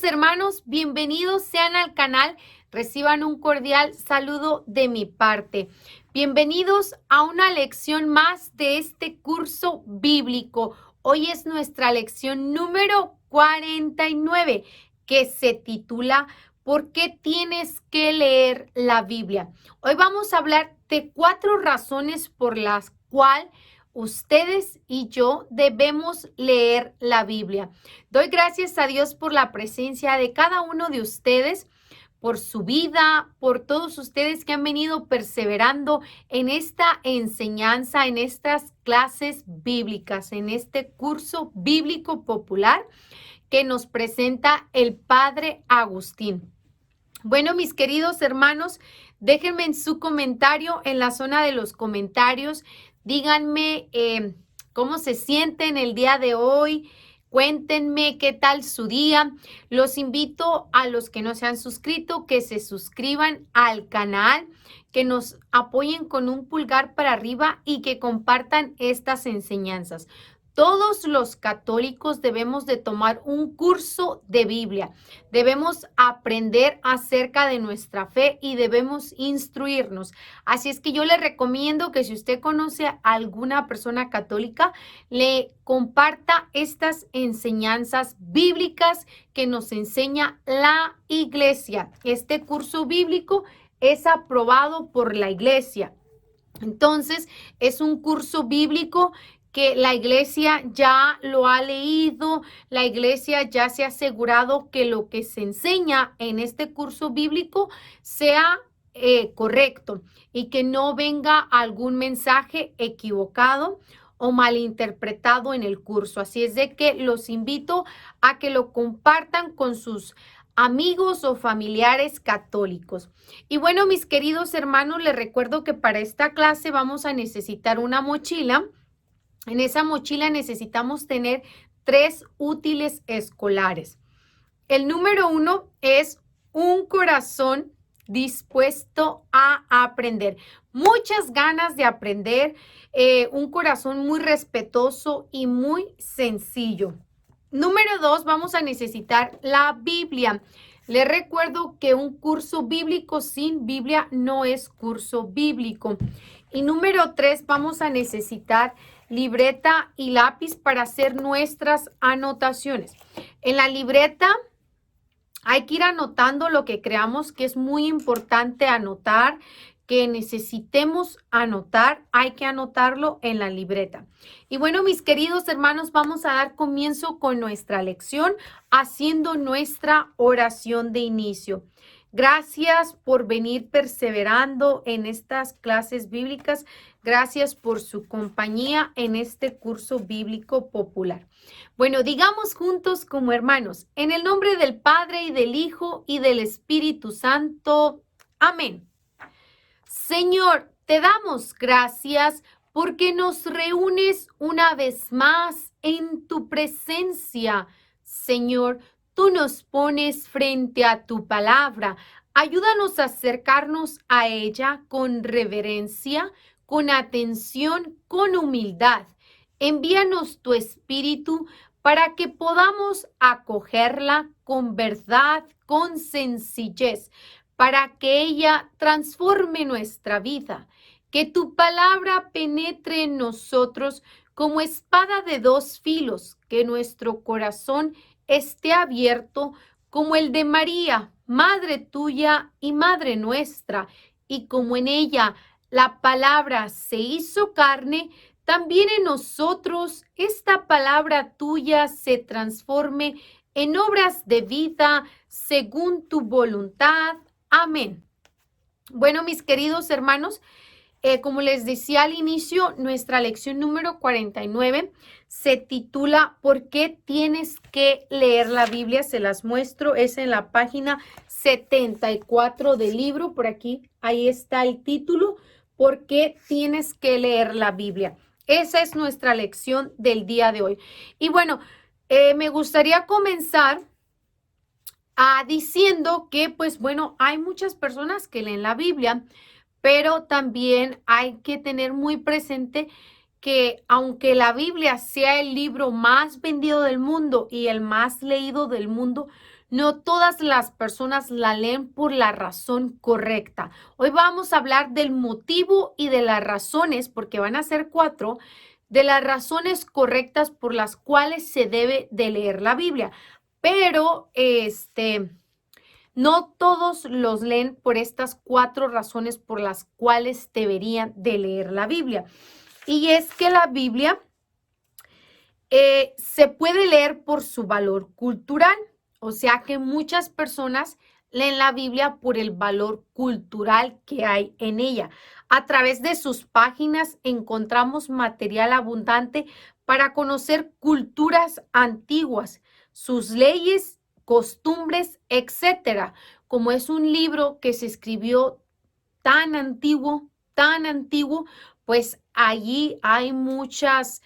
queridos hermanos, bienvenidos sean al canal. Reciban un cordial saludo de mi parte. Bienvenidos a una lección más de este curso bíblico. Hoy es nuestra lección número 49, que se titula ¿Por qué tienes que leer la Biblia? Hoy vamos a hablar de 4 razones por las cuales ustedes y yo debemos leer la Biblia. Doy gracias a Dios por la presencia de cada uno de ustedes, por su vida, por todos ustedes que han venido perseverando en esta enseñanza, en estas clases bíblicas, en este curso bíblico popular que nos presenta el Padre Agustín. Bueno, mis queridos hermanos, déjenme en su comentario, en la zona de los comentarios, díganme cómo se sienten el día de hoy, cuéntenme qué tal su día. Los invito a los que no se han suscrito, que se suscriban al canal, que nos apoyen con un pulgar para arriba y que compartan estas enseñanzas. Todos los católicos debemos de tomar un curso de Biblia. Debemos aprender acerca de nuestra fe y debemos instruirnos. Así es que yo le recomiendo que si usted conoce a alguna persona católica, le comparta estas enseñanzas bíblicas que nos enseña la iglesia. Este curso bíblico es aprobado por la iglesia. Entonces, es un curso bíblico que la iglesia ya lo ha leído, la iglesia ya se ha asegurado que lo que se enseña en este curso bíblico sea correcto y que no venga algún mensaje equivocado o malinterpretado en el curso. Así es de que los invito a que lo compartan con sus amigos o familiares católicos. Y bueno, mis queridos hermanos, les recuerdo que para esta clase vamos a necesitar una mochila. En esa mochila necesitamos tener 3 útiles escolares. El número 1 es un corazón dispuesto a aprender. Muchas ganas de aprender, un corazón muy respetuoso y muy sencillo. Número 2, vamos a necesitar la Biblia. Les recuerdo que un curso bíblico sin Biblia no es curso bíblico. Y número 3, vamos a necesitar libreta y lápiz para hacer nuestras anotaciones. En la libreta hay que ir anotando lo que creamos que es muy importante anotar, que necesitemos anotar, hay que anotarlo en la libreta. Y bueno, mis queridos hermanos, vamos a dar comienzo con nuestra lección haciendo nuestra oración de inicio. Gracias por venir perseverando en estas clases bíblicas. Gracias por su compañía en este curso bíblico popular. Bueno, digamos juntos como hermanos, en el nombre del Padre y del Hijo y del Espíritu Santo. Amén. Señor, te damos gracias porque nos reúnes una vez más en tu presencia. Señor, tú nos pones frente a tu palabra. Ayúdanos a acercarnos a ella con reverencia, con atención, con humildad. Envíanos tu espíritu para que podamos acogerla con verdad, con sencillez, para que ella transforme nuestra vida. Que tu palabra penetre en nosotros como espada de 2 filos, que nuestro corazón esté abierto como el de María, Madre tuya y Madre nuestra, y como en ella la palabra se hizo carne, también en nosotros esta palabra tuya se transforme en obras de vida según tu voluntad. Amén. Bueno, mis queridos hermanos, como les decía al inicio, nuestra lección número 49 se titula ¿Por qué tienes que leer la Biblia? Se las muestro, es en la página 74 del libro, por aquí, ahí está el título, ¿Por qué tienes que leer la Biblia? Esa es nuestra lección del día de hoy. Y bueno, me gustaría comenzar diciendo que, pues bueno, hay muchas personas que leen la Biblia, pero también hay que tener muy presente que aunque la Biblia sea el libro más vendido del mundo y el más leído del mundo, no todas las personas la leen por la razón correcta. Hoy vamos a hablar del motivo y de las razones, porque van a ser 4, de las razones correctas por las cuales se debe de leer la Biblia. Pero, no todos los leen por estas 4 razones por las cuales deberían de leer la Biblia. Y es que la Biblia se puede leer por su valor cultural, o sea que muchas personas leen la Biblia por el valor cultural que hay en ella. A través de sus páginas encontramos material abundante para conocer culturas antiguas, sus leyes, costumbres, etcétera. Como es un libro que se escribió tan antiguo, pues allí hay muchas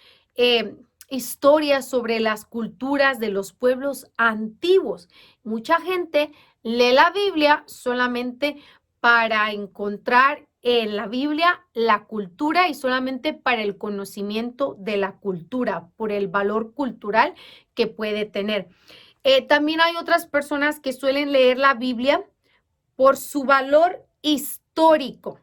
historias sobre las culturas de los pueblos antiguos. Mucha gente lee la Biblia solamente para encontrar en la Biblia la cultura y solamente para el conocimiento de la cultura, por el valor cultural que puede tener. También hay otras personas que suelen leer la Biblia por su valor histórico.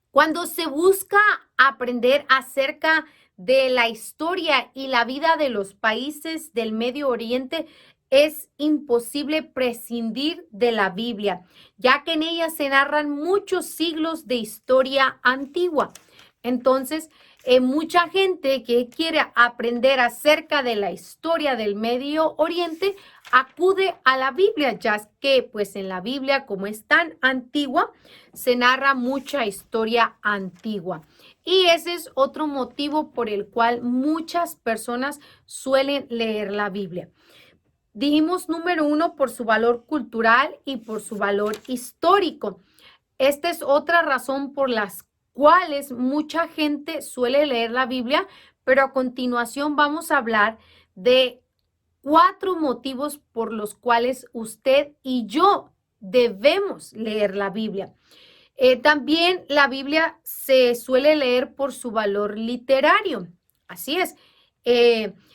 Cuando se busca aprender acerca de la historia y la vida de los países del Medio Oriente, es imposible prescindir de la Biblia, ya que en ella se narran muchos siglos de historia antigua. Entonces, mucha gente que quiere aprender acerca de la historia del Medio Oriente acude a la Biblia, ya que pues en la Biblia, como es tan antigua, se narra mucha historia antigua. Y ese es otro motivo por el cual muchas personas suelen leer la Biblia. Dijimos número 1 por su valor cultural y por su valor histórico. Esta es otra razón por las cuales mucha gente suele leer la Biblia, pero a continuación vamos a hablar de 4 motivos por los cuales usted y yo debemos leer la Biblia. También la Biblia se suele leer por su valor literario. Así es.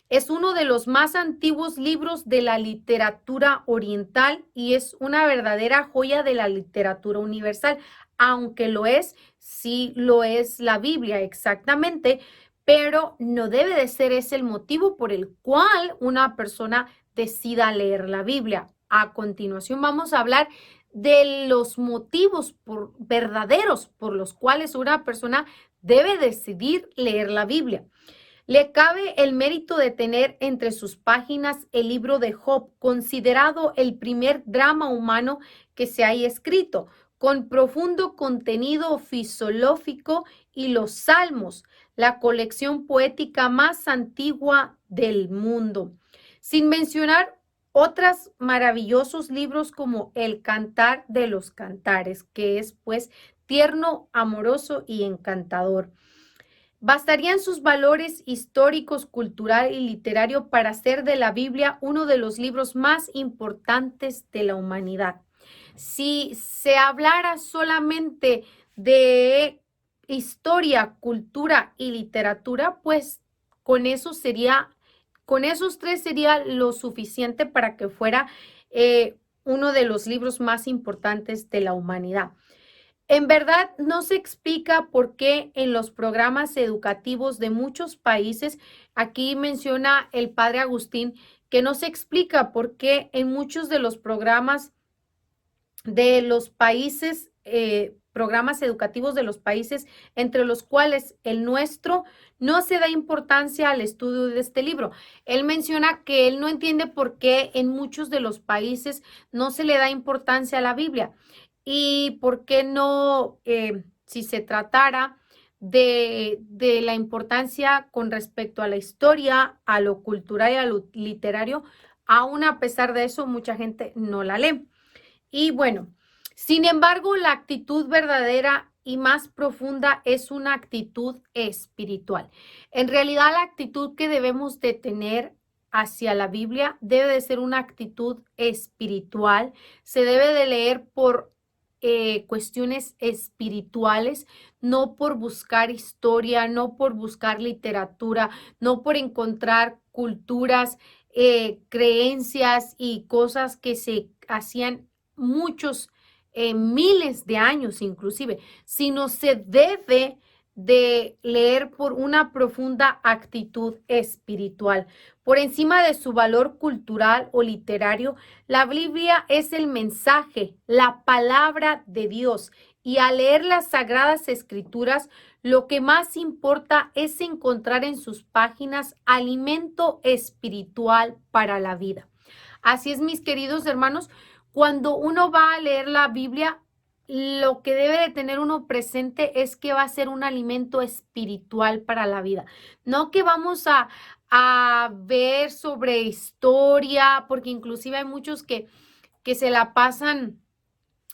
Es uno de los más antiguos libros de la literatura oriental y es una verdadera joya de la literatura universal, aunque lo es, sí lo es la Biblia exactamente, pero no debe de ser ese el motivo por el cual una persona decida leer la Biblia. A continuación vamos a hablar de los motivos verdaderos por los cuales una persona debe decidir leer la Biblia. Le cabe el mérito de tener entre sus páginas el libro de Job, considerado el primer drama humano que se haya escrito, con profundo contenido filosófico, y los Salmos, la colección poética más antigua del mundo. Sin mencionar otros maravillosos libros como El Cantar de los Cantares, que es pues tierno, amoroso y encantador. Bastarían sus valores históricos, cultural y literario para hacer de la Biblia uno de los libros más importantes de la humanidad. Si se hablara solamente de historia, cultura y literatura, pues con eso con esos 3 sería lo suficiente para que fuera uno de los libros más importantes de la humanidad. En verdad, no se explica por qué en los programas educativos de muchos países, aquí menciona el padre Agustín, que no se explica por qué en muchos de los programas de los países, programas educativos de los países, entre los cuales el nuestro, no se da importancia al estudio de este libro. Él menciona que él no entiende por qué en muchos de los países no se le da importancia a la Biblia. Y por qué no, si se tratara de la importancia con respecto a la historia, a lo cultural y a lo literario, aún a pesar de eso, mucha gente no la lee. Y bueno, sin embargo, la actitud verdadera y más profunda es una actitud espiritual. En realidad, la actitud que debemos de tener hacia la Biblia debe de ser una actitud espiritual. Se debe de leer por cuestiones espirituales, no por buscar historia, no por buscar literatura, no por encontrar culturas creencias y cosas que se hacían muchos, miles de años inclusive, sino se debe de leer por una profunda actitud espiritual. Por encima de su valor cultural o literario, la Biblia es el mensaje, la palabra de Dios. Y al leer las Sagradas Escrituras, lo que más importa es encontrar en sus páginas alimento espiritual para la vida. Así es, mis queridos hermanos, cuando uno va a leer la Biblia, lo que debe de tener uno presente es que va a ser un alimento espiritual para la vida. No que vamos a ver sobre historia, porque inclusive hay muchos que se la pasan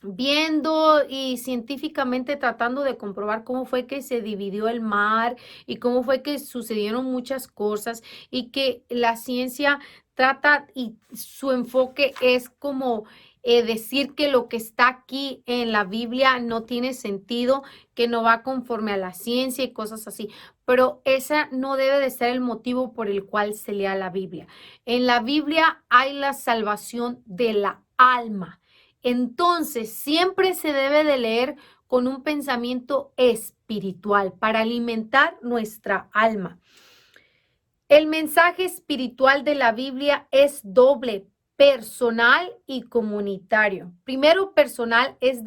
viendo y científicamente tratando de comprobar cómo fue que se dividió el mar y cómo fue que sucedieron muchas cosas y que la ciencia trata y su enfoque es como decir que lo que está aquí en la Biblia no tiene sentido, que no va conforme a la ciencia y cosas así. Pero ese no debe de ser el motivo por el cual se lea la Biblia. En la Biblia hay la salvación de la alma. Entonces, siempre se debe de leer con un pensamiento espiritual para alimentar nuestra alma. El mensaje espiritual de la Biblia es doble, personal y comunitario. Primero, personal es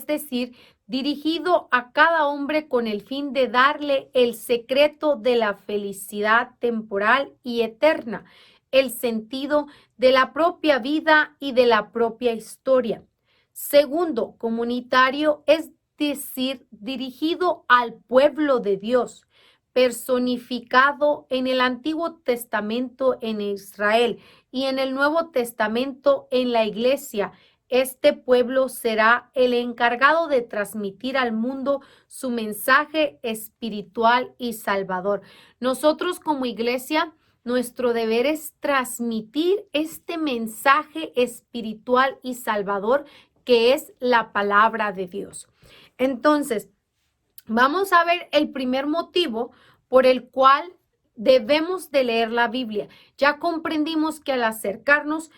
decir, dirigido a cada hombre con el fin de darle el secreto de la felicidad temporal y eterna, el sentido de la propia vida y de la propia historia. Segundo, comunitario es decir, dirigido al pueblo de Dios, personificado en el Antiguo Testamento en Israel y en el Nuevo Testamento en la Iglesia. Este pueblo será el encargado de transmitir al mundo su mensaje espiritual y salvador. Nosotros como iglesia, nuestro deber es transmitir este mensaje espiritual y salvador que es la palabra de Dios. Entonces, vamos a ver el primer motivo por el cual debemos de leer la Biblia. Ya comprendimos que al acercarnos,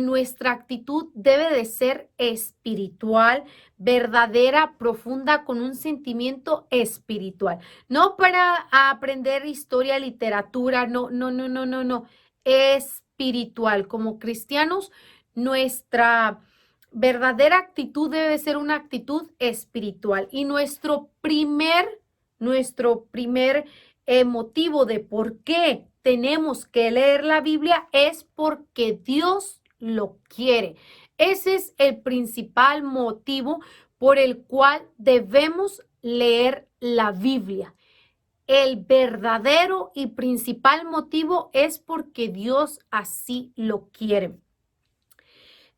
nuestra actitud debe de ser espiritual, verdadera, profunda, con un sentimiento espiritual. No para aprender historia, literatura, no. Espiritual. Como cristianos, nuestra verdadera actitud debe ser una actitud espiritual. Y nuestro primer motivo de por qué tenemos que leer la Biblia es porque Dios lo quiere. Ese es el principal motivo por el cual debemos leer la Biblia. El verdadero y principal motivo es porque Dios así lo quiere.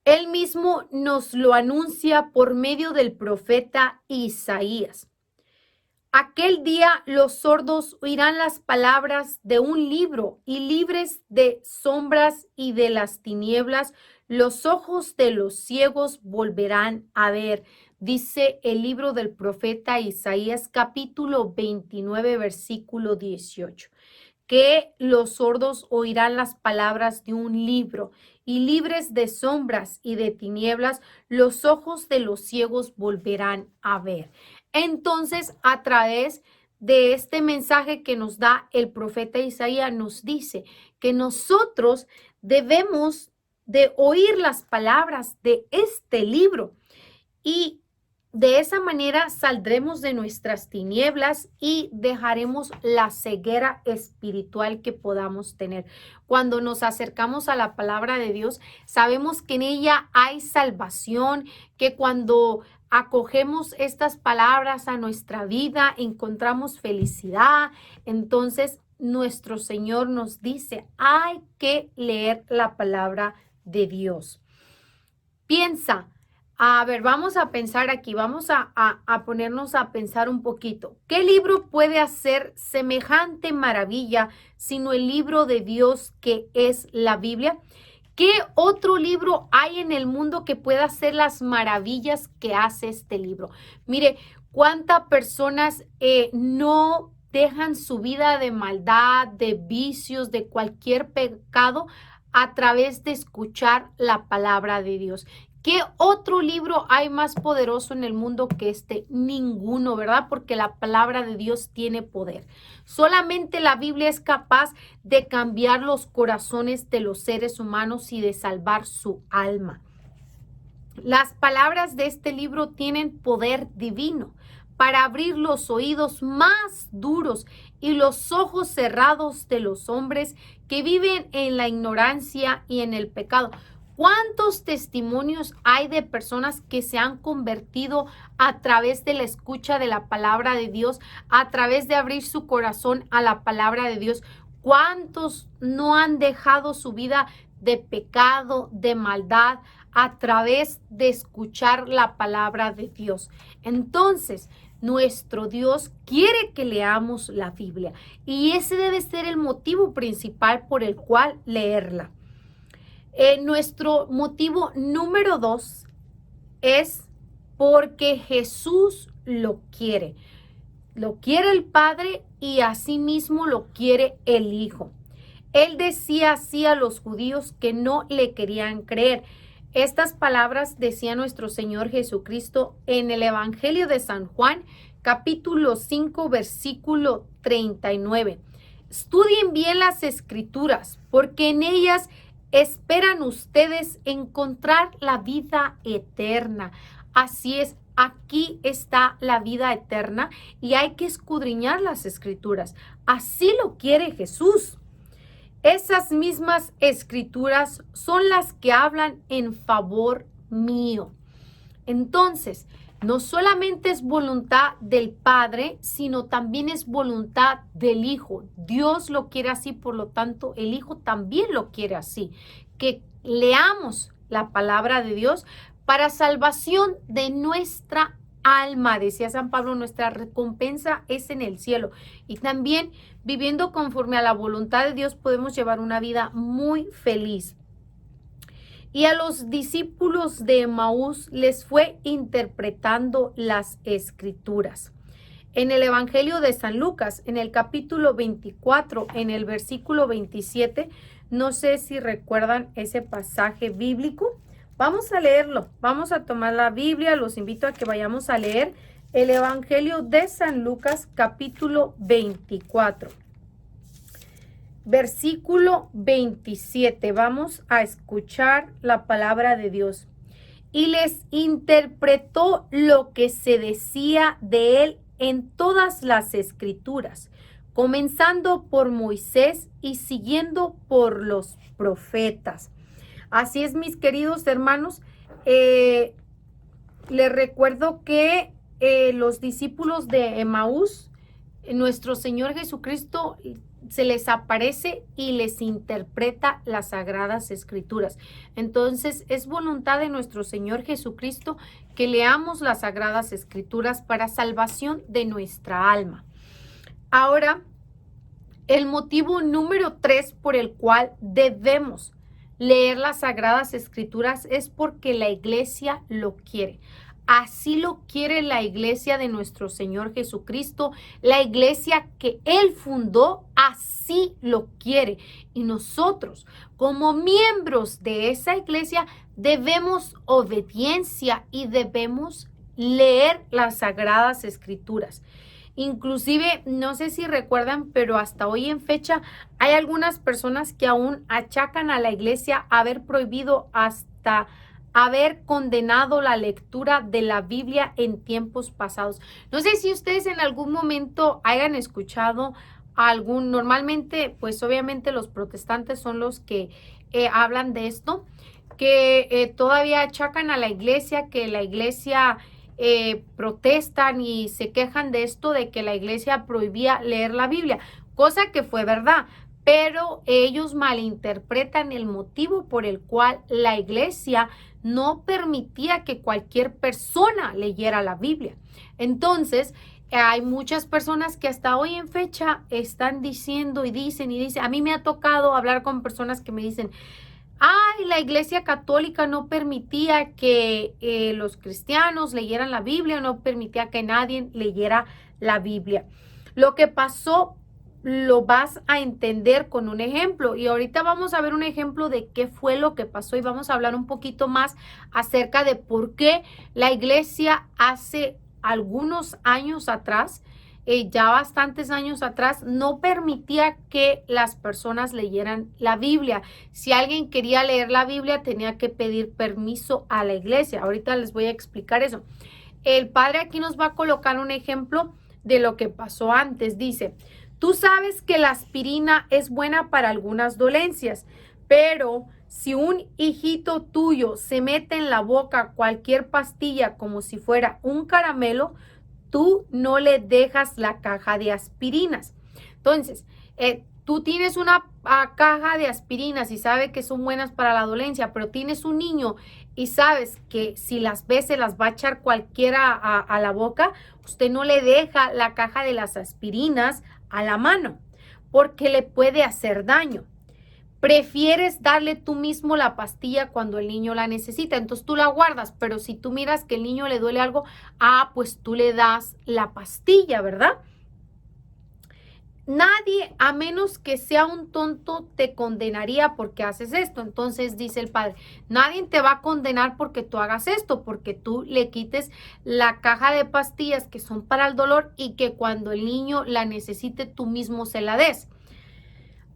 Él mismo nos lo anuncia por medio del profeta Isaías. Aquel día los sordos oirán las palabras de un libro y libres de sombras y de las tinieblas, los ojos de los ciegos volverán a ver. Dice el libro del profeta Isaías capítulo 29 versículo 18. Que los sordos oirán las palabras de un libro y libres de sombras y de tinieblas, los ojos de los ciegos volverán a ver. Entonces, a través de este mensaje que nos da el profeta Isaías, nos dice que nosotros debemos de oír las palabras de este libro y de esa manera saldremos de nuestras tinieblas y dejaremos la ceguera espiritual que podamos tener. Cuando nos acercamos a la palabra de Dios, sabemos que en ella hay salvación, que cuando acogemos estas palabras a nuestra vida, encontramos felicidad. Entonces, nuestro Señor nos dice, hay que leer la palabra de Dios. Piensa. A ver, vamos a pensar aquí, vamos a ponernos a pensar un poquito. ¿Qué libro puede hacer semejante maravilla sino el libro de Dios que es la Biblia? ¿Qué otro libro hay en el mundo que pueda hacer las maravillas que hace este libro? Mire, cuántas personas no dejan su vida de maldad, de vicios, de cualquier pecado a través de escuchar la palabra de Dios. ¿Qué otro libro hay más poderoso en el mundo que este? Ninguno, ¿verdad? Porque la palabra de Dios tiene poder. Solamente la Biblia es capaz de cambiar los corazones de los seres humanos y de salvar su alma. Las palabras de este libro tienen poder divino para abrir los oídos más duros y los ojos cerrados de los hombres que viven en la ignorancia y en el pecado. ¿Cuántos testimonios hay de personas que se han convertido a través de la escucha de la palabra de Dios, a través de abrir su corazón a la palabra de Dios? ¿Cuántos no han dejado su vida de pecado, de maldad, a través de escuchar la palabra de Dios? Entonces, nuestro Dios quiere que leamos la Biblia y ese debe ser el motivo principal por el cual leerla. Nuestro motivo número 2 es porque Jesús lo quiere. Lo quiere el Padre y asimismo lo quiere el Hijo. Él decía así a los judíos que no le querían creer. Estas palabras decía nuestro Señor Jesucristo en el Evangelio de San Juan, capítulo 5, versículo 39. Estudien bien las Escrituras, porque en ellas esperan ustedes encontrar la vida eterna. Así es, aquí está la vida eterna y hay que escudriñar las Escrituras. Así lo quiere Jesús. Esas mismas escrituras son las que hablan en favor mío. Entonces, no solamente es voluntad del Padre, sino también es voluntad del Hijo. Dios lo quiere así, por lo tanto, el Hijo también lo quiere así. Que leamos la palabra de Dios para salvación de nuestra alma. Decía San Pablo, nuestra recompensa es en el cielo. Y también viviendo conforme a la voluntad de Dios podemos llevar una vida muy feliz. Y a los discípulos de Emaús les fue interpretando las Escrituras. En el Evangelio de San Lucas, en el capítulo 24, en el versículo 27, no sé si recuerdan ese pasaje bíblico. Vamos a leerlo, vamos a tomar la Biblia, los invito a que vayamos a leer el Evangelio de San Lucas, capítulo 24. Versículo 27, vamos a escuchar la palabra de Dios. Y les interpretó lo que se decía de él en todas las Escrituras, comenzando por Moisés y siguiendo por los profetas. Así es, mis queridos hermanos, les recuerdo que los discípulos de Emaús, nuestro Señor Jesucristo se les aparece y les interpreta las Sagradas Escrituras. Entonces, es voluntad de nuestro Señor Jesucristo que leamos las Sagradas Escrituras para salvación de nuestra alma. Ahora, el motivo número 3 por el cual debemos leer las Sagradas Escrituras es porque la iglesia lo quiere. Así lo quiere la iglesia de nuestro Señor Jesucristo, la iglesia que Él fundó, así lo quiere. Y nosotros, como miembros de esa iglesia, debemos obediencia y debemos leer las Sagradas Escrituras. Inclusive, no sé si recuerdan, pero hasta hoy en fecha hay algunas personas que aún achacan a la iglesia haber prohibido hasta haber condenado la lectura de la Biblia en tiempos pasados. No sé si ustedes en algún momento hayan escuchado normalmente, pues obviamente los protestantes son los que hablan de esto, que todavía achacan a la iglesia, que la iglesia protestan y se quejan de esto, de que la iglesia prohibía leer la Biblia, cosa que fue verdad. Pero ellos malinterpretan el motivo por el cual la iglesia no permitía que cualquier persona leyera la Biblia. Entonces, hay muchas personas que hasta hoy en fecha están diciendo y dicen. A mí me ha tocado hablar con personas que me dicen, ay, la iglesia católica no permitía que los cristianos leyeran la Biblia, no permitía que nadie leyera la Biblia. Lo que pasó lo vas a entender con un ejemplo. Y ahorita vamos a ver un ejemplo de qué fue lo que pasó y vamos a hablar un poquito más acerca de por qué la iglesia hace algunos años atrás, ya bastantes años atrás, no permitía que las personas leyeran la Biblia. Si alguien quería leer la Biblia, tenía que pedir permiso a la iglesia. Ahorita les voy a explicar eso. El padre aquí nos va a colocar un ejemplo de lo que pasó antes. Dice: tú sabes que la aspirina es buena para algunas dolencias, pero si un hijito tuyo se mete en la boca cualquier pastilla como si fuera un caramelo, tú no le dejas la caja de aspirinas. Entonces, tú tienes una caja de aspirinas y sabes que son buenas para la dolencia, pero tienes un niño y sabes que si las ves se las va a echar cualquiera a la boca, usted no le deja la caja de las aspirinas a la mano porque le puede hacer daño. Prefieres darle tú mismo la pastilla cuando el niño la necesita, entonces tú la guardas, pero si tú miras que el niño le duele algo, pues tú le das la pastilla, ¿verdad? Nadie, a menos que sea un tonto, te condenaría porque haces esto. Entonces dice el padre, nadie te va a condenar porque tú hagas esto, porque tú le quites la caja de pastillas que son para el dolor y que cuando el niño la necesite tú mismo se la des.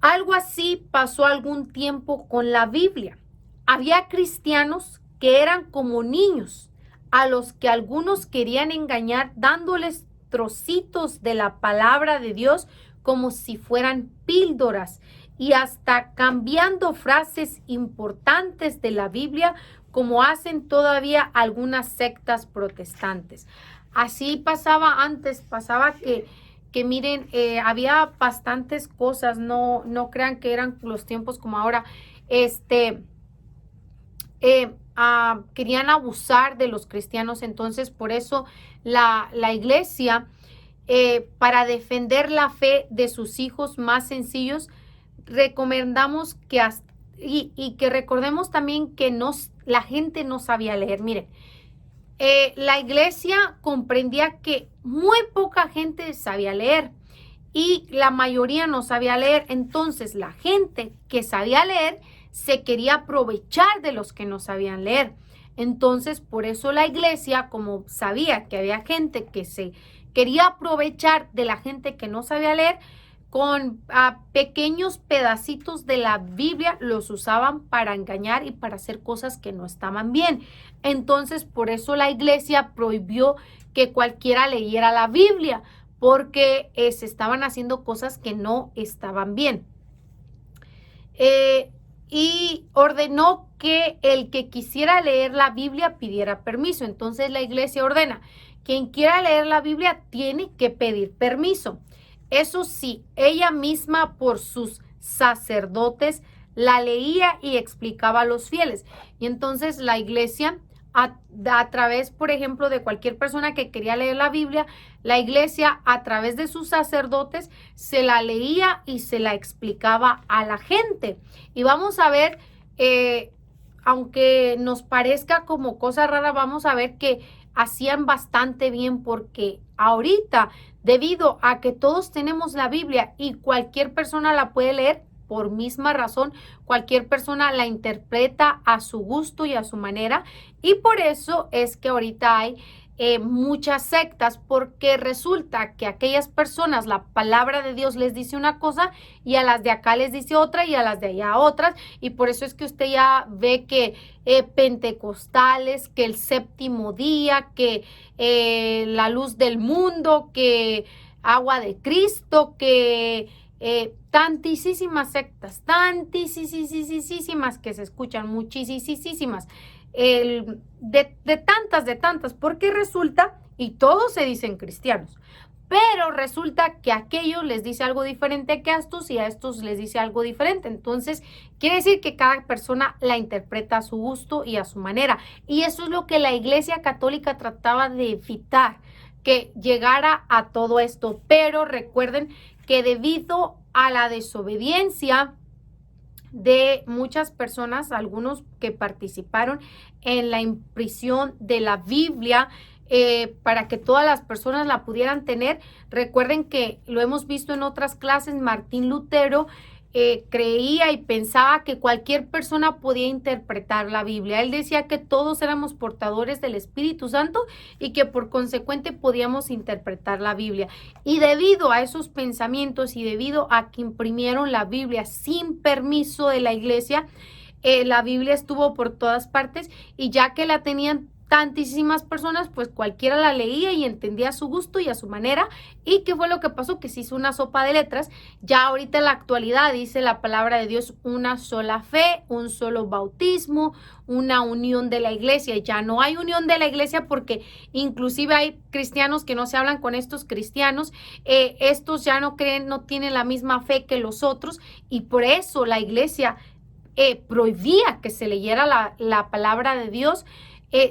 Algo así pasó algún tiempo con la Biblia. Había cristianos que eran como niños, a los que algunos querían engañar dándoles trocitos de la palabra de Dios como si fueran píldoras y hasta cambiando frases importantes de la Biblia como hacen todavía algunas sectas protestantes. Así pasaba antes, pasaba que miren, había bastantes cosas, no crean que eran los tiempos como ahora, querían abusar de los cristianos, entonces por eso la iglesia, para defender la fe de sus hijos más sencillos, recomendamos que y que recordemos también que la gente no sabía leer. Miren, la iglesia comprendía que muy poca gente sabía leer y la mayoría no sabía leer. Entonces, la gente que sabía leer se quería aprovechar de los que no sabían leer. Entonces, por eso la iglesia, como sabía que había gente que se quería aprovechar de la gente que no sabía leer, con pequeños pedacitos de la Biblia los usaban para engañar y para hacer cosas que no estaban bien. Entonces, por eso la iglesia prohibió que cualquiera leyera la Biblia, porque se estaban haciendo cosas que no estaban bien. Y ordenó que el que quisiera leer la Biblia pidiera permiso. Entonces la iglesia ordena, quien quiera leer la Biblia tiene que pedir permiso. Eso sí, ella misma por sus sacerdotes la leía y explicaba a los fieles. Y entonces la iglesia, a través, por ejemplo, de cualquier persona que quería leer la Biblia, la iglesia a través de sus sacerdotes se la leía y se la explicaba a la gente. Y vamos a ver, aunque nos parezca como cosa rara, vamos a ver que hacían bastante bien, porque ahorita, debido a que todos tenemos la Biblia y cualquier persona la puede leer, por misma razón, cualquier persona la interpreta a su gusto y a su manera, y por eso es que ahorita hay muchas sectas, porque resulta que a aquellas personas la palabra de Dios les dice una cosa y a las de acá les dice otra y a las de allá otras, y por eso es que usted ya ve que pentecostales, que el séptimo día, que la luz del mundo, que agua de Cristo, que tantísimas sectas, tantísimas que se escuchan, muchísimas, de tantas, porque resulta, y todos se dicen cristianos, pero resulta que a aquellos les dice algo diferente que a estos y a estos les dice algo diferente. Entonces, quiere decir que cada persona la interpreta a su gusto y a su manera. Y eso es lo que la Iglesia Católica trataba de evitar, que llegara a todo esto. Pero recuerden que debido a la desobediencia de muchas personas, algunos que participaron en la impresión de la Biblia, para que todas las personas la pudieran tener. Recuerden que lo hemos visto en otras clases, Martín Lutero creía y pensaba que cualquier persona podía interpretar la Biblia. Él decía que todos éramos portadores del Espíritu Santo y que por consecuente podíamos interpretar la Biblia. Y debido a esos pensamientos y debido a que imprimieron la Biblia sin permiso de la iglesia, la Biblia estuvo por todas partes y ya que la tenían tantísimas personas, pues cualquiera la leía y entendía a su gusto y a su manera. ¿Y qué fue lo que pasó? Que se hizo una sopa de letras. Ya ahorita en la actualidad dice la palabra de Dios una sola fe, un solo bautismo, una unión de la iglesia. Ya no hay unión de la iglesia porque inclusive hay cristianos que no se hablan con estos cristianos. Estos ya no creen, no tienen la misma fe que los otros y por eso la iglesia prohibía que se leyera la palabra de Dios.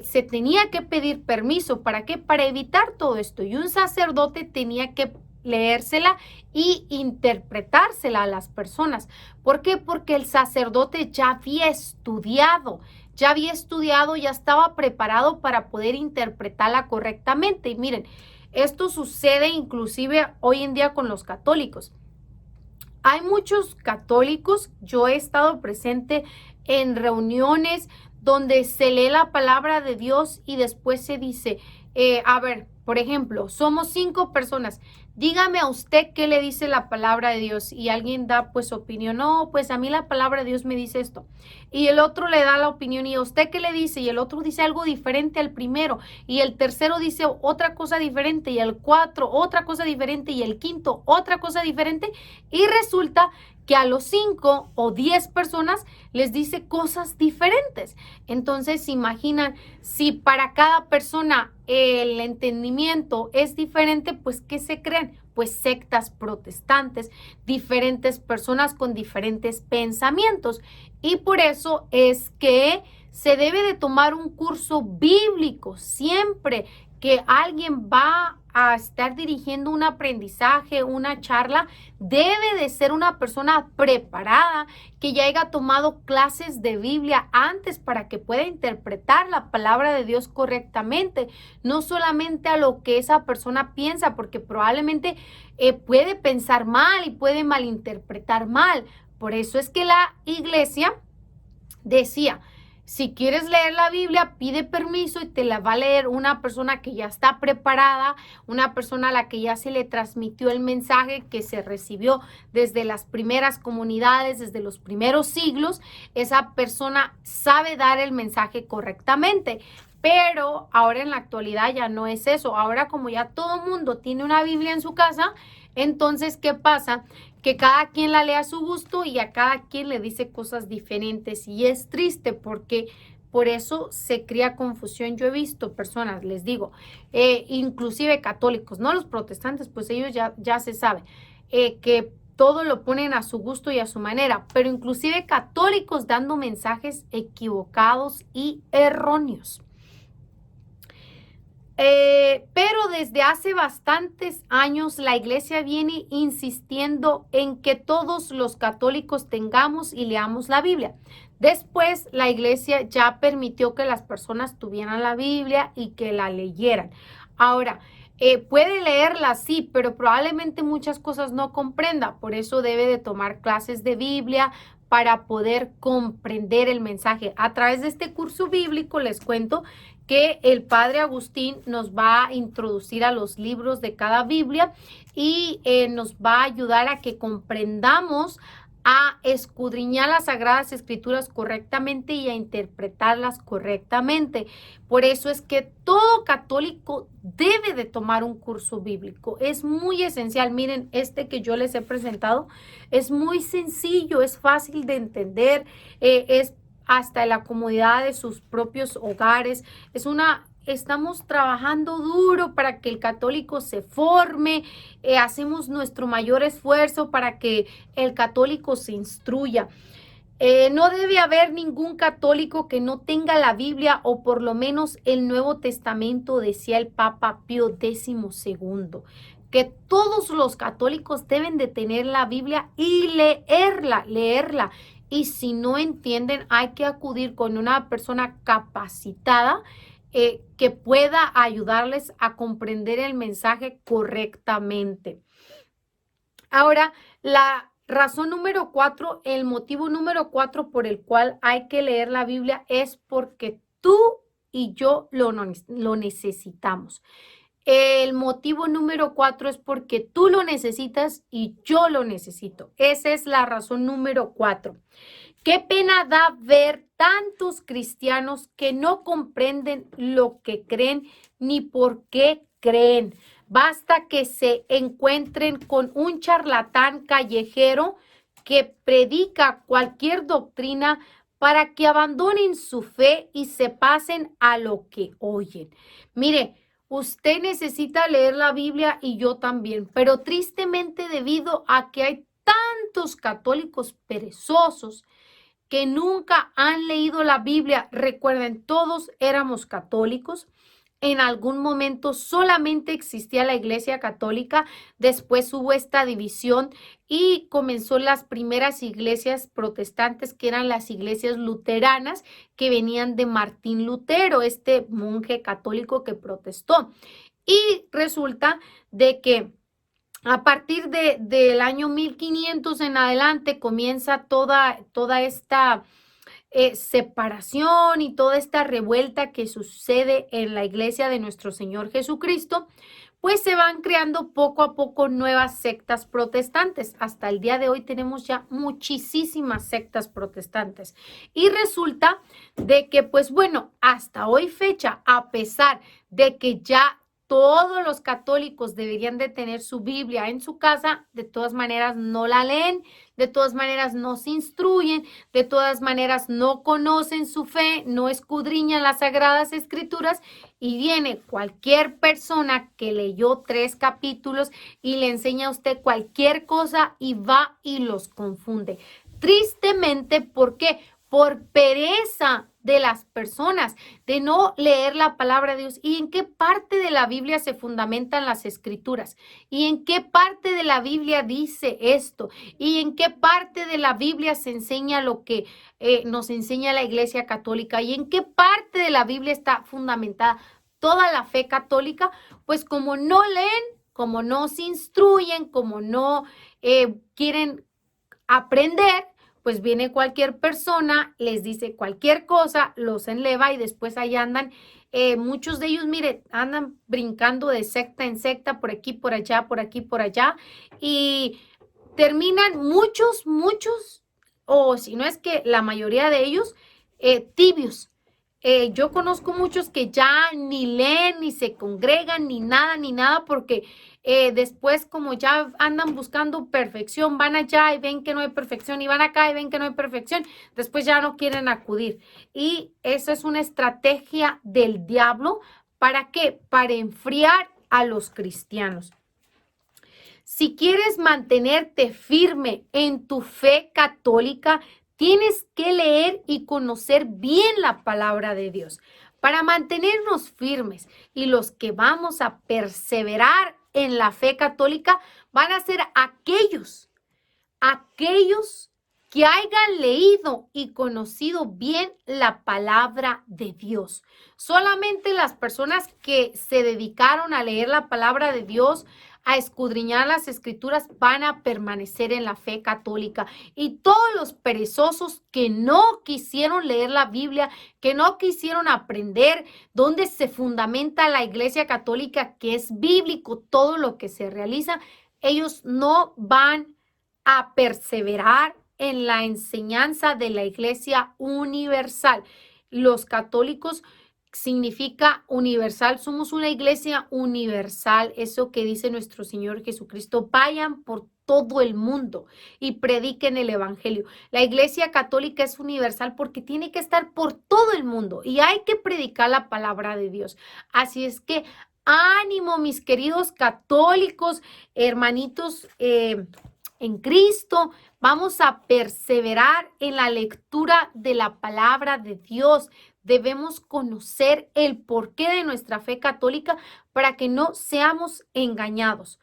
Se tenía que pedir permiso. ¿Para qué? Para evitar todo esto. Y un sacerdote tenía que leérsela y interpretársela a las personas. ¿Por qué? Porque el sacerdote ya había estudiado, ya estaba preparado para poder interpretarla correctamente. Y miren, esto sucede inclusive hoy en día con los católicos. Hay muchos católicos, yo he estado presente en reuniones donde se lee la palabra de Dios y después se dice, a ver, por ejemplo, somos 5 personas, dígame a usted qué le dice la palabra de Dios y alguien da pues opinión, no, pues a mí la palabra de Dios me dice esto y el otro le da la opinión y a usted qué le dice y el otro dice algo diferente al primero y el tercero dice otra cosa diferente y el 4 otra cosa diferente y el quinto otra cosa diferente y resulta que a los 5 o 10 personas les dice cosas diferentes. Entonces, imaginan, si para cada persona el entendimiento es diferente, pues, ¿qué se creen? Pues sectas protestantes, diferentes personas con diferentes pensamientos. Y por eso es que se debe de tomar un curso bíblico siempre que alguien va a estar dirigiendo un aprendizaje, una charla, debe de ser una persona preparada, que ya haya tomado clases de Biblia antes para que pueda interpretar la palabra de Dios correctamente, no solamente a lo que esa persona piensa, porque probablemente puede pensar mal y puede malinterpretar mal. Por eso es que la iglesia decía, si quieres leer la Biblia, pide permiso y te la va a leer una persona que ya está preparada, una persona a la que ya se le transmitió el mensaje que se recibió desde las primeras comunidades, desde los primeros siglos. Esa persona sabe dar el mensaje correctamente. Pero ahora en la actualidad ya no es eso. Ahora como ya todo mundo tiene una Biblia en su casa, entonces, ¿qué pasa? Que cada quien la lee a su gusto y a cada quien le dice cosas diferentes y es triste porque por eso se crea confusión. Yo he visto personas, les digo, inclusive católicos, no los protestantes, pues ellos ya se sabe, que todo lo ponen a su gusto y a su manera, pero inclusive católicos dando mensajes equivocados y erróneos. Pero desde hace bastantes años la iglesia viene insistiendo en que todos los católicos tengamos y leamos la Biblia. Después la iglesia ya permitió que las personas tuvieran la Biblia y que la leyeran. Ahora, puede leerla, sí, pero probablemente muchas cosas no comprenda. Por eso debe de tomar clases de Biblia para poder comprender el mensaje. A través de este curso bíblico les cuento que el padre Agustín nos va a introducir a los libros de cada Biblia y nos va a ayudar a que comprendamos, a escudriñar las Sagradas Escrituras correctamente y a interpretarlas correctamente. Por eso es que todo católico debe de tomar un curso bíblico. Es muy esencial. Miren, este que yo les he presentado es muy sencillo, es fácil de entender, es hasta en la comodidad de sus propios hogares. Estamos trabajando duro para que el católico se forme, hacemos nuestro mayor esfuerzo para que el católico se instruya. No debe haber ningún católico que no tenga la Biblia o por lo menos el Nuevo Testamento, decía el Papa Pío XII, que todos los católicos deben de tener la Biblia y leerla. Y si no entienden, hay que acudir con una persona capacitada que pueda ayudarles a comprender el mensaje correctamente. Ahora, la razón número 4, el motivo número 4 por el cual hay que leer la Biblia es porque tú y yo lo necesitamos. El motivo número 4 es porque tú lo necesitas y yo lo necesito. Esa es la razón número 4. Qué pena da ver tantos cristianos que no comprenden lo que creen ni por qué creen. Basta que se encuentren con un charlatán callejero que predica cualquier doctrina para que abandonen su fe y se pasen a lo que oyen. Mire, usted necesita leer la Biblia y yo también, pero tristemente debido a que hay tantos católicos perezosos que nunca han leído la Biblia, recuerden, todos éramos católicos. En algún momento solamente existía la Iglesia Católica, después hubo esta división y comenzó las primeras iglesias protestantes, que eran las iglesias luteranas, que venían de Martín Lutero, este monje católico que protestó. Y resulta de que a partir del año 1500 en adelante comienza toda esta separación y toda esta revuelta que sucede en la iglesia de nuestro Señor Jesucristo, pues se van creando poco a poco nuevas sectas protestantes. Hasta el día de hoy tenemos ya muchísimas sectas protestantes. Y resulta de que, pues bueno, hasta hoy fecha, a pesar de que ya todos los católicos deberían de tener su Biblia en su casa, de todas maneras no la leen, de todas maneras no se instruyen, de todas maneras no conocen su fe, no escudriñan las sagradas escrituras y viene cualquier persona que leyó 3 capítulos y le enseña a usted cualquier cosa y va y los confunde. Tristemente, ¿por qué? Por pereza de las personas, de no leer la palabra de Dios. ¿Y en qué parte de la Biblia se fundamentan las escrituras? ¿Y en qué parte de la Biblia dice esto? ¿Y en qué parte de la Biblia se enseña lo que nos enseña la Iglesia Católica? ¿Y en qué parte de la Biblia está fundamentada toda la fe católica? Pues como no leen, como no se instruyen, como no quieren aprender, pues viene cualquier persona, les dice cualquier cosa, los enleva y después ahí andan. Muchos de ellos, mire, andan brincando de secta en secta, por aquí, por allá, por aquí, por allá, y terminan muchos, o si no es que la mayoría de ellos, tibios. Yo conozco muchos que ya ni leen, ni se congregan, ni nada, porque después como ya andan buscando perfección, van allá y ven que no hay perfección, y van acá y ven que no hay perfección, después ya no quieren acudir. Y eso es una estrategia del diablo. ¿Para qué? Para enfriar a los cristianos. Si quieres mantenerte firme en tu fe católica, tienes que leer y conocer bien la palabra de Dios para mantenernos firmes. Y los que vamos a perseverar en la fe católica van a ser aquellos que hayan leído y conocido bien la palabra de Dios. Solamente las personas que se dedicaron a leer la palabra de Dios, a escudriñar las escrituras, van a permanecer en la fe católica. Y todos los perezosos que no quisieron leer la Biblia, que no quisieron aprender dónde se fundamenta la Iglesia Católica, que es bíblico todo lo que se realiza, ellos no van a perseverar en la enseñanza de la Iglesia universal. Los católicos significa universal, somos una iglesia universal, eso que dice nuestro Señor Jesucristo, vayan por todo el mundo y prediquen el evangelio. La Iglesia Católica es universal porque tiene que estar por todo el mundo y hay que predicar la palabra de Dios. Así es que ánimo, mis queridos católicos, hermanitos, en Cristo, vamos a perseverar en la lectura de la palabra de Dios. Debemos conocer el porqué de nuestra fe católica para que no seamos engañados.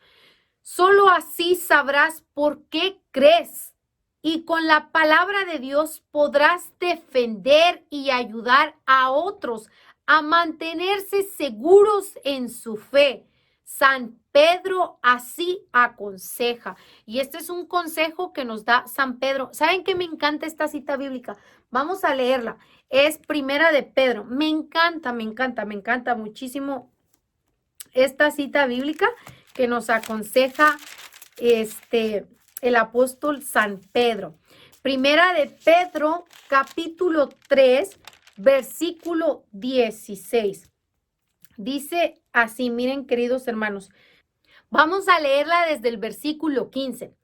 Solo así sabrás por qué crees y con la palabra de Dios podrás defender y ayudar a otros a mantenerse seguros en su fe. San Pedro así aconseja. Y este es un consejo que nos da San Pedro. ¿Saben qué me encanta esta cita bíblica? Vamos a leerla. Es Primera de Pedro. Me encanta muchísimo esta cita bíblica que nos aconseja el apóstol San Pedro. Primera de Pedro, capítulo 3, versículo 16. Dice así, miren, queridos hermanos, vamos a leerla desde el versículo 15.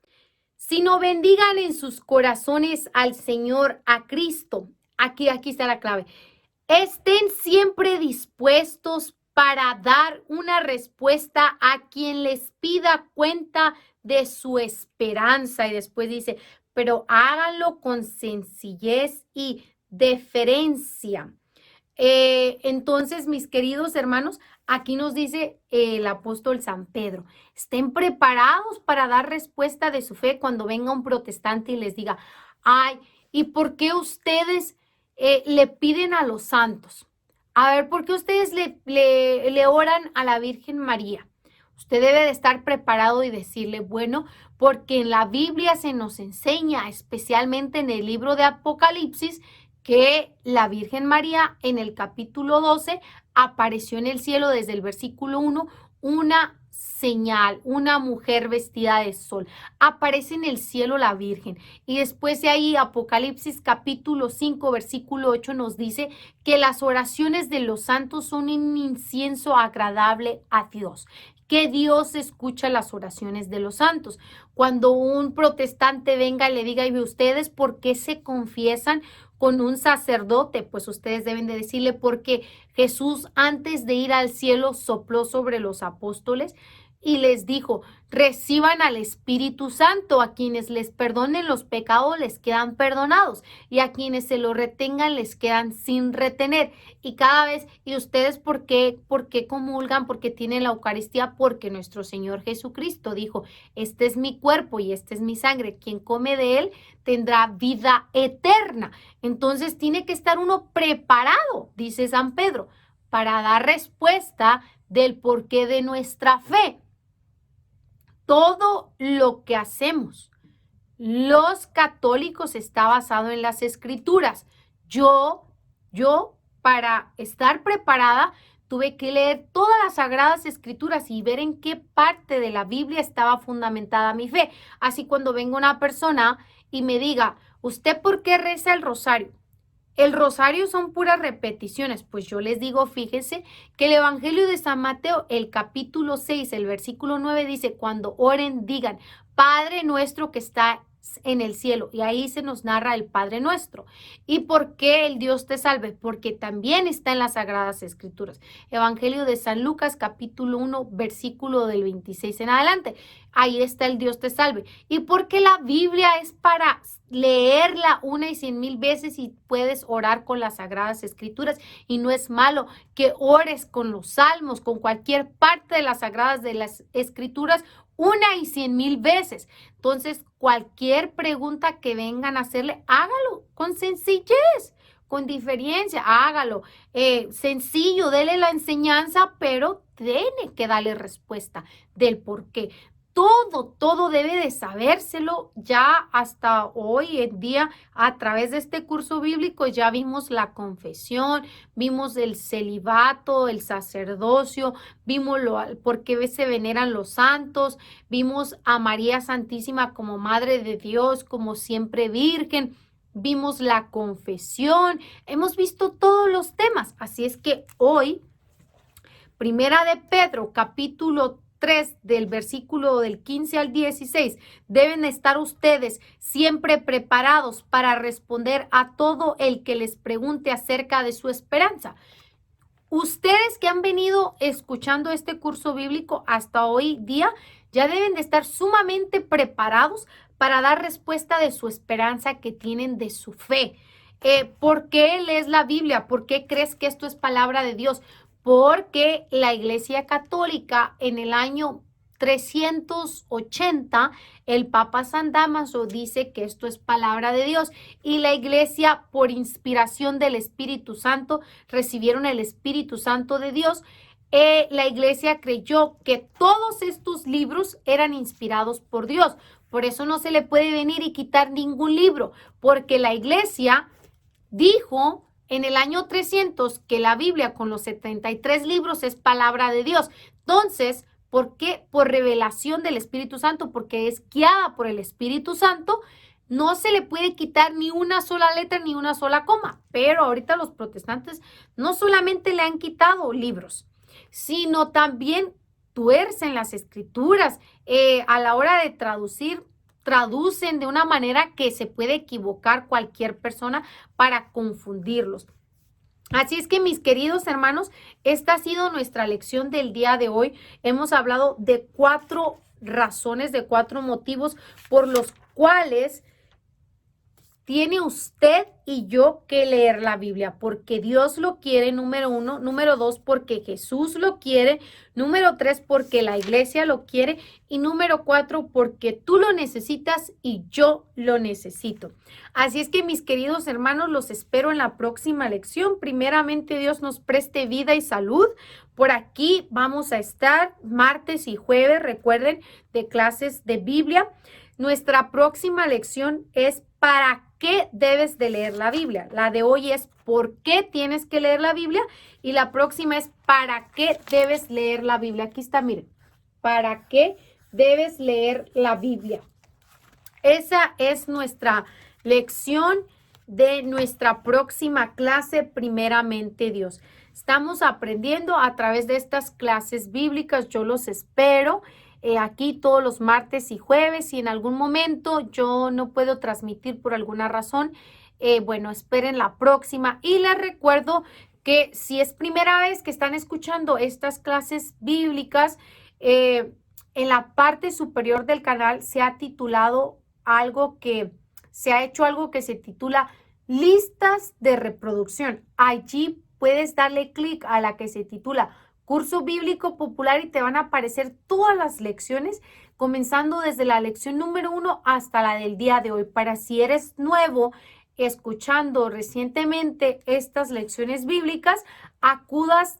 Sino bendigan en sus corazones al Señor, a Cristo. Aquí está la clave. Estén siempre dispuestos para dar una respuesta a quien les pida cuenta de su esperanza. Y después dice, pero háganlo con sencillez y deferencia. Entonces, mis queridos hermanos, aquí nos dice el apóstol San Pedro, estén preparados para dar respuesta de su fe cuando venga un protestante y les diga, ay, ¿y por qué ustedes le piden a los santos? A ver, ¿por qué ustedes le oran a la Virgen María? Usted debe de estar preparado y decirle, bueno, porque en la Biblia se nos enseña, especialmente en el libro de Apocalipsis, que la Virgen María en el capítulo 12 apareció en el cielo desde el versículo 1, una señal, una mujer vestida de sol. Aparece en el cielo la Virgen. Y después de ahí Apocalipsis capítulo 5, versículo 8 nos dice que las oraciones de los santos son un incienso agradable a Dios, que Dios escucha las oraciones de los santos. Cuando un protestante venga y le diga, ¿y ustedes por qué se confiesan con un sacerdote? Pues ustedes deben de decirle, porque Jesús antes de ir al cielo sopló sobre los apóstoles y les dijo, reciban al Espíritu Santo, a quienes les perdonen los pecados les quedan perdonados y a quienes se lo retengan les quedan sin retener. Y cada vez, ¿y ustedes por qué comulgan? Porque tienen la Eucaristía, porque nuestro Señor Jesucristo dijo, este es mi cuerpo y esta es mi sangre, quien come de él tendrá vida eterna. Entonces tiene que estar uno preparado, dice San Pedro, para dar respuesta del porqué de nuestra fe. Todo lo que hacemos los católicos está basado en las escrituras. Yo, para estar preparada, tuve que leer todas las sagradas escrituras y ver en qué parte de la Biblia estaba fundamentada mi fe. Así cuando venga una persona y me diga, ¿usted por qué reza el rosario? El rosario son puras repeticiones. Pues yo les digo, fíjense que el Evangelio de San Mateo, el capítulo 6, el versículo 9 dice, cuando oren, digan, Padre nuestro que está en el cielo. Y ahí se nos narra el Padre nuestro. ¿Y por qué el Dios te salve? Porque también está en las Sagradas Escrituras. Evangelio de San Lucas, capítulo 1, versículo del 26 en adelante. Ahí está el Dios te salve. ¿Y por qué la Biblia es para leerla 1,100,000 veces y puedes orar con las Sagradas Escrituras? Y no es malo que ores con los salmos, con cualquier parte de las Sagradas de las Escrituras 1,100,000 veces. Entonces, cualquier pregunta que vengan a hacerle, hágalo con sencillez, con diferencia, hágalo sencillo, dele la enseñanza, pero tiene que darle respuesta del por qué. Todo debe de sabérselo. Ya hasta hoy en día, a través de este curso bíblico, ya vimos la confesión, vimos el celibato, el sacerdocio, vimos por qué se veneran los santos, vimos a María Santísima como Madre de Dios, como siempre Virgen, vimos la confesión, hemos visto todos los temas. Así es que hoy, Primera de Pedro, capítulo 3 del versículo del 15 al 16, deben estar ustedes siempre preparados para responder a todo el que les pregunte acerca de su esperanza. Ustedes que han venido escuchando este curso bíblico hasta hoy día, ya deben de estar sumamente preparados para dar respuesta de su esperanza que tienen de su fe. ¿Por qué lees la Biblia? ¿Por qué crees que esto es palabra de Dios? Porque la Iglesia Católica en el año 380, el Papa San Dámaso dice que esto es palabra de Dios y la iglesia, por inspiración del Espíritu Santo, recibieron el Espíritu Santo de Dios. La iglesia creyó que todos estos libros eran inspirados por Dios. Por eso no se le puede venir y quitar ningún libro, porque la iglesia dijo en el año 300 que la Biblia con los 73 libros es palabra de Dios. Entonces, ¿por qué? Por revelación del Espíritu Santo, porque es guiada por el Espíritu Santo. No se le puede quitar ni una sola letra ni una sola coma. Pero ahorita los protestantes no solamente le han quitado libros, sino también tuercen las escrituras. A la hora de traducir, traducen de una manera que se puede equivocar cualquier persona para confundirlos. Así es que, mis queridos hermanos, esta ha sido nuestra lección del día de hoy. Hemos hablado de 4 razones, de 4 motivos por los cuales tiene usted y yo que leer la Biblia, porque Dios lo quiere, número 1, número 2, porque Jesús lo quiere, número 3, porque la iglesia lo quiere y número 4, porque tú lo necesitas y yo lo necesito. Así es que, mis queridos hermanos, los espero en la próxima lección. Primeramente, Dios nos preste vida y salud. Por aquí vamos a estar martes y jueves, recuerden, de clases de Biblia. Nuestra próxima lección es ¿para qué debes de leer la Biblia? La de hoy es ¿por qué tienes que leer la Biblia? Y la próxima es ¿para qué debes leer la Biblia? Aquí está, miren. ¿Para qué debes leer la Biblia? Esa es nuestra lección de nuestra próxima clase, primeramente Dios. Estamos aprendiendo a través de estas clases bíblicas. Yo los espero. Aquí todos los martes y jueves. Si en algún momento yo no puedo transmitir por alguna razón, bueno, esperen la próxima. Y les recuerdo que si es primera vez que están escuchando estas clases bíblicas, en la parte superior del canal se ha titulado se ha hecho algo que se titula listas de reproducción. Allí puedes darle clic a la que se titula Curso Bíblico Popular y te van a aparecer todas las lecciones, comenzando desde la lección número 1 hasta la del día de hoy. Para si eres nuevo escuchando recientemente estas lecciones bíblicas, acudas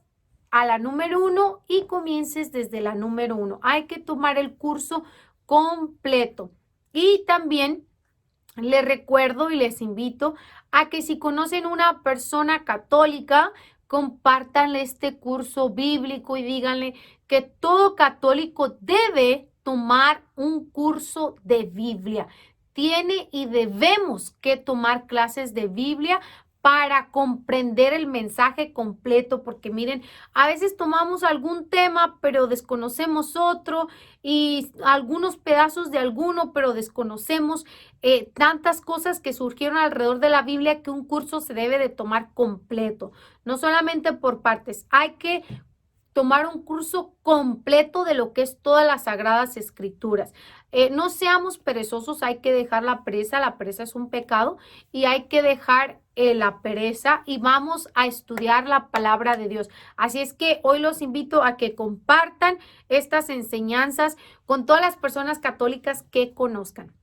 a la número 1 y comiences desde la número 1. Hay que tomar el curso completo. Y también les recuerdo y les invito a que si conocen una persona católica, compártanle este curso bíblico y díganle que todo católico debe tomar un curso de Biblia. Tiene y debemos que tomar clases de Biblia para comprender el mensaje completo, porque miren, a veces tomamos algún tema, pero desconocemos otro y algunos pedazos de alguno, pero desconocemos tantas cosas que surgieron alrededor de la Biblia que un curso se debe de tomar completo, no solamente por partes. Hay que tomar un curso completo de lo que es todas las Sagradas Escrituras. No seamos perezosos, hay que dejar la pereza es un pecado y hay que dejar la pereza y vamos a estudiar la palabra de Dios. Así es que hoy los invito a que compartan estas enseñanzas con todas las personas católicas que conozcan.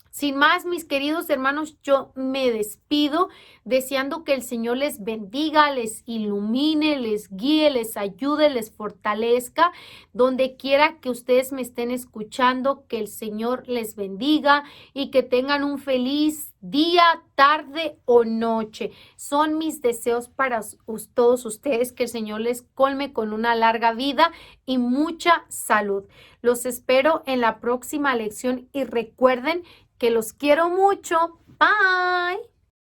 Sin más, mis queridos hermanos, yo me despido deseando que el Señor les bendiga, les ilumine, les guíe, les ayude, les fortalezca. Donde quiera que ustedes me estén escuchando, que el Señor les bendiga y que tengan un feliz día, tarde o noche. Son mis deseos para todos ustedes, que el Señor les colme con una larga vida y mucha salud. Los espero en la próxima lección y recuerden que los quiero mucho. Bye.